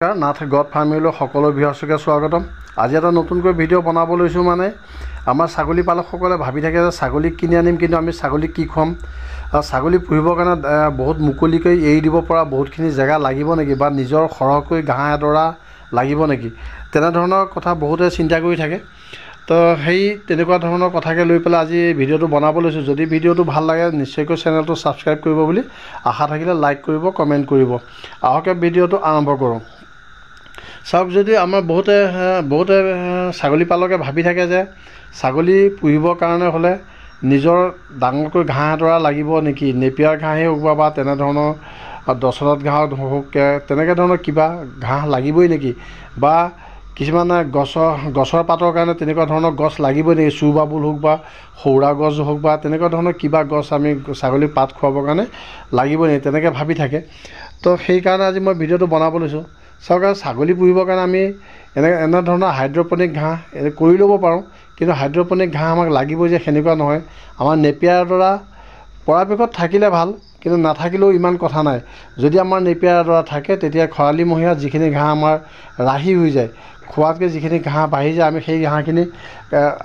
Nath god ফাৰ্মিলৈ সকলো ভিউৱাৰ্ছকে স্বাগতম। আজি এটা নতুনকৈ ভিডিঅ' বনাব লৈছোঁ। মানে আমাৰ ছাগলী পালকসকলে ভাবি থাকে যে ছাগলীক কিনি আনিম, কিন্তু আমি ছাগলীক কি খুৱাম। ছাগলী পুহিবৰ কাৰণে বহুত মুকলিকৈ এৰি দিব পৰা বহুতখিনি জেগা লাগিব নেকি, বা নিজৰ সৰহকৈ ঘাঁহ এডৰা লাগিব নেকি, তেনেধৰণৰ কথা বহুতে চিন্তা কৰি থাকে। তো সেই তেনেকুৱা ধৰণৰ কথাকে লৈ পেলাই আজি ভিডিঅ'টো বনাব লৈছোঁ। যদি ভিডিঅ'টো ভাল লাগে নিশ্চয়কৈ চেনেলটো ছাবস্ক্ৰাইব কৰিব বুলি আশা থাকিলে লাইক কৰিব, কমেণ্ট কৰিব। আহকে ভিডিঅ'টো আৰম্ভ কৰোঁ। চাওক, যদি আমাৰ বহুতে ছাগলী পালকে ভাবি থাকে যে ছাগলী পুহিবৰ কাৰণে হ'লে নিজৰ ডাঙৰকৈ ঘাঁহ এডৰা লাগিব নেকি, নেপিয়াৰ ঘাঁহেই হওক বা তেনেধৰণৰ দশৰথ ঘাঁহ হওক, তেনেকৈ ধৰণৰ কিবা ঘাঁহ লাগিবই নেকি, বা কিছুমানে গছৰ পাতৰ কাৰণে তেনেকুৱা ধৰণৰ গছ লাগিবই নেকি, চুবাবুল হওক বা সৌৰা গছ হওক বা তেনেকুৱা ধৰণৰ কিবা গছ আমি ছাগলীক পাত খুৱাবৰ কাৰণে লাগিবই নেকি, তেনেকৈ ভাবি থাকে। তো সেইকাৰণে আজি মই ভিডিঅ'টো বনাব লৈছোঁ। চাওক, ছাগলী পুহিবৰ কাৰণে আমি এনেধৰণৰ হাইড্ৰপনিক ঘাঁহ কৰি ল'ব পাৰোঁ, কিন্তু হাইড্ৰপনিক ঘাঁহ আমাক লাগিবই যে সেনেকুৱা নহয়। আমাৰ নেপিয়াৰ দ্বাৰা পৰাপক্ষত থাকিলে ভাল, কিন্তু নাথাকিলেও ইমান কথা নাই। যদি আমাৰ নেপিয়াৰ দ্বাৰা থাকে তেতিয়া খৰালিমহীয়া যিখিনি ঘাঁহ আমাৰ ৰাহি হৈ যায়, খোৱাতকৈ যিখিনি ঘাঁহ বাঢ়ি যায়, আমি সেই ঘাঁহখিনি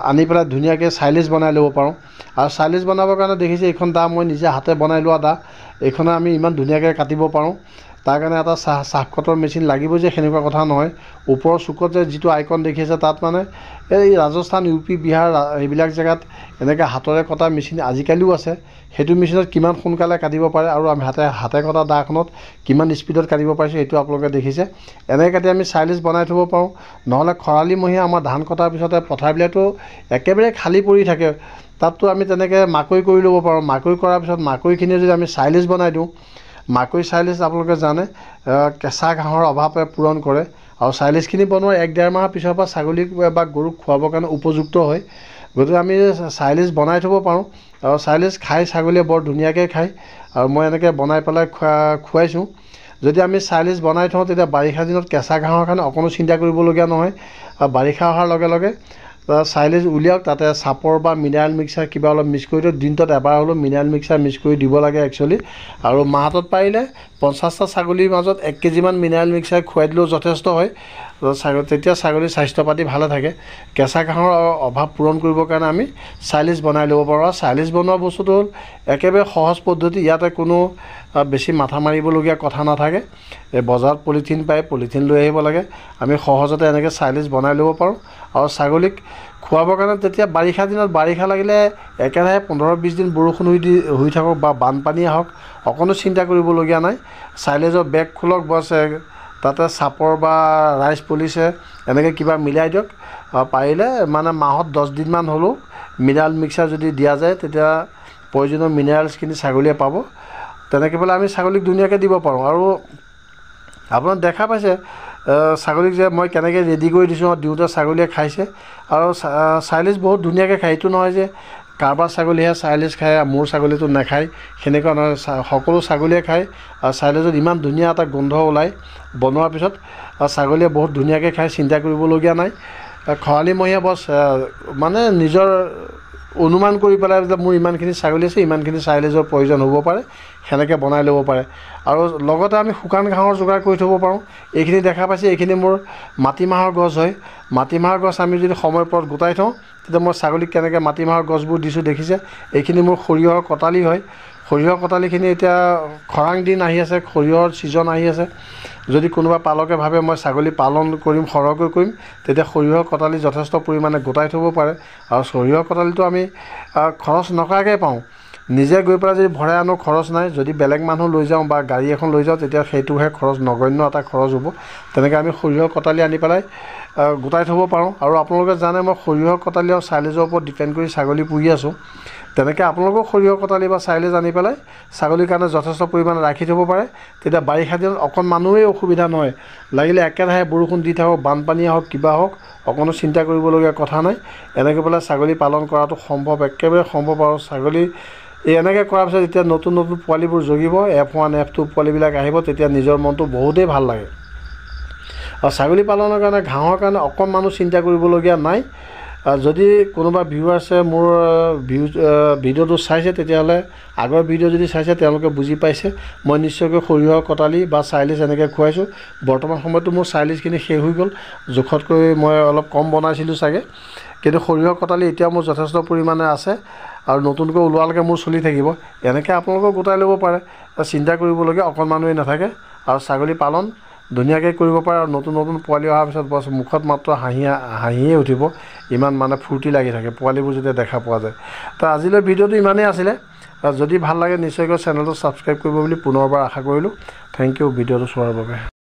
আনি পেলাই ধুনীয়াকৈ চাইলেজ বনাই ল'ব পাৰোঁ। আৰু চাইলেজ বনাবৰ কাৰণে দেখিছে এইখন দা মই নিজে হাতে বনাই লোৱা দা, এইখনে আমি ইমান ধুনীয়াকৈ কাটিব পাৰোঁ। তাৰ কাৰণে এটা চাহ কটৰ মেচিন লাগিব যে সেনেকুৱা কথা নহয়। ওপৰৰ চুকত যে যিটো আইকন দেখিছে তাত মানে এই ৰাজস্থান, ইউ পি, বিহাৰ এইবিলাক জেগাত এনেকৈ হাতেৰে কটা মেচিন আজিকালিও আছে। সেইটো মেচিনত কিমান সোনকালে কাটিব পাৰে আৰু আমি হাতে কটা দাখনত কিমান স্পীডত কাটিব পাৰিছোঁ সেইটো আপোনালোকে দেখিছে। এনেকৈ কাটি আমি চাইলেজ বনাই থ'ব পাৰোঁ। নহ'লে খৰালিমহীয়া আমাৰ ধান কটাৰ পিছতে পথাৰবিলাকতো একেবাৰে খালী পৰি থাকে, তাততো আমি তেনেকৈ মাকৈ কৰি ল'ব পাৰোঁ। মাকৈ কৰাৰ পিছত মাকৈখিনি যদি আমি চাইলেজ বনাই দিওঁ, মাকৈ চাইলেজ আপোনালোকে জানে কেঁচা ঘাঁহৰ অভাৱে পূৰণ কৰে, আৰু চাইলেজখিনি বনোৱাৰ 1-1.5 মাহৰ পিছৰ পৰা ছাগলীক বা গৰুক খুৱাবৰ কাৰণে উপযুক্ত হয়। গতিকে আমি চাইলেজ বনাই থ'ব পাৰোঁ, আৰু চাইলেজ খাই ছাগলীয়ে বৰ ধুনীয়াকৈ খায়, আৰু মই এনেকৈ বনাই পেলাই খুৱাইছোঁ। যদি আমি চাইলেজ বনাই থওঁ তেতিয়া বাৰিষা দিনত কেঁচা ঘাঁহৰ কাৰণে অকণো চিন্তা কৰিবলগীয়া নহয়। আৰু বাৰিষা অহাৰ লগে লগে চাইলেজ উলিয়াওক, তাতে চাপৰ বা মিনাৰেল মিক্সাৰ কিবা অলপ মিক্স কৰি দিওঁ। দিনটোত এবাৰ হ'লেও মিনাৰেল মিক্সাৰ মিক্স কৰি দিব লাগে একচুৱেলি। আৰু মাহটোত পাৰিলে 50টা ছাগলীৰ মাজত 1 কেজিমান মিনাৰেল মিক্সাৰ খুৱাই দিলেও যথেষ্ট হয়। তেতিয়া ছাগলীৰ স্বাস্থ্য পাতি ভালে থাকে। কেঁচা ঘাঁহৰ অভাৱ পূৰণ কৰিবৰ কাৰণে আমি চাইলেজ বনাই ল'ব পাৰোঁ। আৰু চাইলেজ বনোৱা বস্তুটো হ'ল একেবাৰে সহজ পদ্ধতি, ইয়াতে কোনো বেছি মাথা মাৰিবলগীয়া কথা নাথাকে। এই বজাৰত পলিথিন পায়, পলিথিন লৈ আহিব লাগে, আমি সহজতে এনেকৈ চাইলেজ বনাই ল'ব পাৰোঁ। আৰু ছাগলীক খুৱাবৰ কাৰণে তেতিয়া বাৰিষা দিনত বাৰিষা লাগিলে একেৰাহে 15-20 দিন বৰষুণ হৈ থাকক বা বানপানী আহক, অকণো চিন্তা কৰিবলগীয়া নাই। চাইলেজৰ বেগ খোলক, বছ তাতে চাপৰ বা ৰাইচ পলিচে এনেকৈ কিবা মিলাই দিয়ক। পাৰিলে মানে মাহত 10 দিনমান হ'লেও মিনাৰেল মিক্সাৰ যদি দিয়া যায় তেতিয়া প্ৰয়োজনীয় মিনাৰেলছখিনি ছাগলীয়ে পাব। তেনেকৈ পেলাই আমি ছাগলীক ধুনীয়াকৈ দিব পাৰোঁ। আৰু আপোনাক দেখা পাইছে ছাগলীক যে মই কেনেকৈ ৰেডি কৰি দিছোঁ, দিওঁতে ছাগলীয়ে খাইছে। আৰু চাইলেজ বহুত ধুনীয়াকৈ খায়। এইটো নহয় যে কাৰোবাৰ ছাগলীহে চাইলেজ খায়, মোৰ ছাগলীটো নাখায়, সেনেকুৱা নহয়। সকলো ছাগলীয়ে খায়। আৰু চাইলেজত ইমান ধুনীয়া এটা গোন্ধ ওলায় বনোৱাৰ পিছত, ছাগলীয়ে বহুত ধুনীয়াকৈ খায়, চিন্তা কৰিবলগীয়া নাই। খৰালিমহীয়া বছ মানে নিজৰ অনুমান কৰি পেলাই যে মোৰ ইমানখিনি ছাগলী আছে, ইমানখিনি চাইলেজৰ প্ৰয়োজন হ'ব পাৰে, সেনেকৈ বনাই ল'ব পাৰে। আৰু লগতে আমি শুকান ঘাঁহৰ যোগাৰ কৰি থ'ব পাৰোঁ। এইখিনি দেখা পাইছে, এইখিনি মোৰ মাটিমাহৰ গছ হয়। মাটিমাহৰ গছ আমি যদি সময়ৰ ওপৰত গোটাই থওঁ তেতিয়া মই ছাগলীক কেনেকৈ মাটিমাহৰ গছবোৰ দিছোঁ দেখিছে। এইখিনি মোৰ সৰিয়হৰ কটালি হয়। সৰিয়হৰ কটালিখিনি এতিয়া খৰাং দিন আহি আছে, সৰিয়হৰ ছিজন আহি আছে। যদি কোনোবা পালকে ভাবে মই ছাগলী পালন কৰিম, সৰহকৈ কৰিম, তেতিয়া সৰিয়হৰ কটালি যথেষ্ট পৰিমাণে গোটাই থ'ব পাৰে। আৰু সৰিয়হৰ কটালিটো আমি খৰচ নকৰাকৈ পাওঁ। নিজে গৈ পেলাই যদি ভৰাই আনো খৰচ নাই, যদি বেলেগ মানুহ লৈ যাওঁ বা গাড়ী এখন লৈ যাওঁ তেতিয়া সেইটোহে খৰচ, নগণ্য এটা খৰচ হ'ব। তেনেকৈ আমি সৰিয়হৰ কটালি আনি পেলাই গোটাই থ'ব পাৰোঁ। আৰু আপোনালোকে জানে মই সৰিয়হৰ কটালি আৰু চাইলেজৰ ওপৰত ডিপেণ্ড কৰি ছাগলী পুহি আছোঁ। তেনেকৈ আপোনালোকেও সৰিয়হৰ কটালি বা চাইলেজ আনি পেলাই ছাগলীৰ কাৰণে যথেষ্ট পৰিমাণে ৰাখি থ'ব পাৰে। তেতিয়া বাৰিষা দিনত অকণমানোৱেই অসুবিধা নহয়। লাগিলে একেৰাহে বৰষুণ দি থাকক, বানপানী হওক, কিবা হওক, অকণো চিন্তা কৰিবলগীয়া কথা নাই। এনেকৈ পেলাই ছাগলী পালন কৰাটো সম্ভৱ, একেবাৰে সম্ভৱ। আৰু ছাগলী এনেকৈ কৰাৰ পিছত যেতিয়া নতুন নতুন পোৱালিবোৰ জগিব, F1, F2 পোৱালিবিলাক আহিব, তেতিয়া নিজৰ মনটো বহুতেই ভাল লাগে। আৰু ছাগলী পালনৰ কাৰণে ঘাঁহৰ কাৰণে অকণমানো চিন্তা কৰিবলগীয়া নাই। যদি কোনোবা ভিউৱাৰ্ছে মোৰ ভিডিঅ'টো চাইছে তেতিয়াহ'লে আগৰ ভিডিঅ' যদি চাইছে তেওঁলোকে বুজি পাইছে মই নিশ্চয়কৈ সৰিয়হৰ কটালি বা চাইলিছ এনেকৈ খুৱাইছোঁ। বৰ্তমান সময়তো মোৰ চাইলিছখিনি শেষ হৈ গ'ল, জোখতকৈ মই অলপ কম বনাইছিলোঁ চাগে, কিন্তু সৰিয়হৰ কটালি এতিয়া মোৰ যথেষ্ট পৰিমাণে আছে আৰু নতুনকৈ ওলোৱালৈকে মোৰ চলি থাকিব। এনেকৈ আপোনালোকেও গোটাই ল'ব পাৰে, চিন্তা কৰিবলগীয়া অকণমানোৱেই নাথাকে। আৰু ছাগলী পালন ধুনীয়াকৈ কৰিব পাৰে আৰু নতুন নতুন পোৱালি অহাৰ পিছত বছ মুখত মাত্ৰ হাঁহিয়ে উঠিব, ইমান মানে ফূৰ্তি লাগি থাকে পোৱালিবোৰ যেতিয়া দেখা পোৱা যায়। তো আজিলৈ ভিডিঅ'টো ইমানেই আছিলে। যদি ভাল লাগে নিশ্চয়কৈ চেনেলটো ছাবস্ক্ৰাইব কৰিব বুলি পুনৰবাৰ আশা কৰিলোঁ। থেংক ইউ ভিডিঅ'টো চোৱাৰ বাবে।